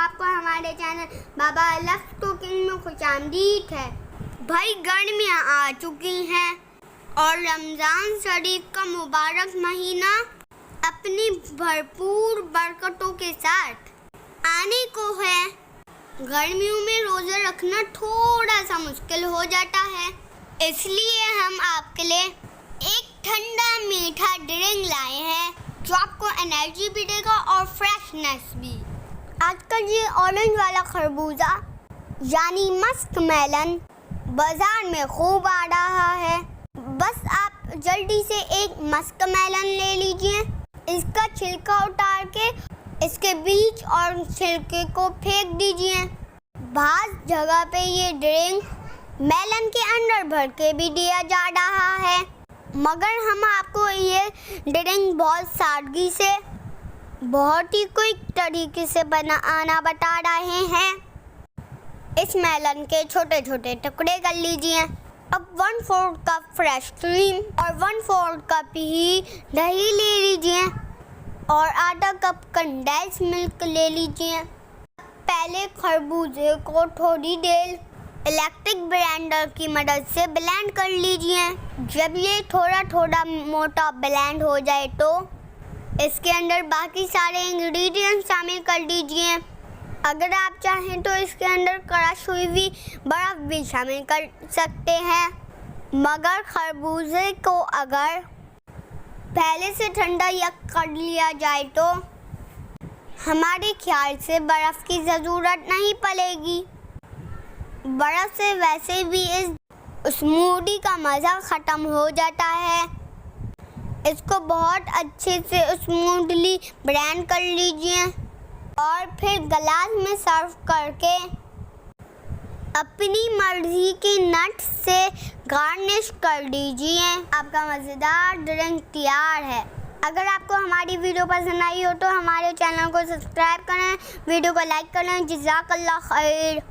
आपको हमारे चैनल बाबा लफ्ज़ कुकिंग में खुशामदीद है। भाई गर्मियाँ आ चुकी हैं और रमज़ान शरीफ का मुबारक महीना अपनी भरपूर बरकतों के साथ आने को है। गर्मियों में रोज़ा रखना थोड़ा सा मुश्किल हो जाता है, इसलिए हम आपके लिए एक ठंडा मीठा ड्रिंक लाए हैं जो आपको एनर्जी भी देगा और फ्रेशनेस भी। आजकल ये ऑरेंज वाला खरबूजा यानी मस्क मेलन बाज़ार में खूब आ रहा है। बस आप जल्दी से एक मस्क मेलन ले लीजिए, इसका छिलका उतार के इसके बीज और छिलके को फेंक दीजिए। बाज़ जगह पे ये ड्रिंक मेलन के अंदर भर के भी दिया जा रहा है, मगर हम आपको ये ड्रिंक बहुत सादगी से बहुत ही क्विक तरीके से बनाना बता रहे हैं। इस मेलन के छोटे छोटे टुकड़े कर लीजिए। अब 1/4 कप फ्रेश क्रीम और 1/4 कप ही दही ले लीजिए और आधा कप कंडेंस मिल्क ले लीजिए। पहले खरबूजे को थोड़ी देर इलेक्ट्रिक ब्लेंडर की मदद से ब्लेंड कर लीजिए। जब ये थोड़ा थोड़ा मोटा ब्लेंड हो जाए तो इसके अंदर बाकी सारे इंग्रेडिएंट्स शामिल कर दीजिए। अगर आप चाहें तो इसके अंदर क्रश हुई हुई बर्फ़ भी शामिल कर सकते हैं, मगर खरबूजे को अगर पहले से ठंडा या कर लिया जाए तो हमारे ख्याल से बर्फ़ की ज़रूरत नहीं पड़ेगी। बर्फ़ से वैसे भी इस स्मूदी का मज़ा ख़त्म हो जाता है। इसको बहुत अच्छे से स्मूथली ब्लेंड कर लीजिए और फिर गिलास में सर्व करके अपनी मर्ज़ी के नट्स से गार्निश कर दीजिए। आपका मज़ेदार ड्रिंक तैयार है। अगर आपको हमारी वीडियो पसंद आई हो तो हमारे चैनल को सब्सक्राइब करें, वीडियो को लाइक करें। जज़ाकल्लाह खैर।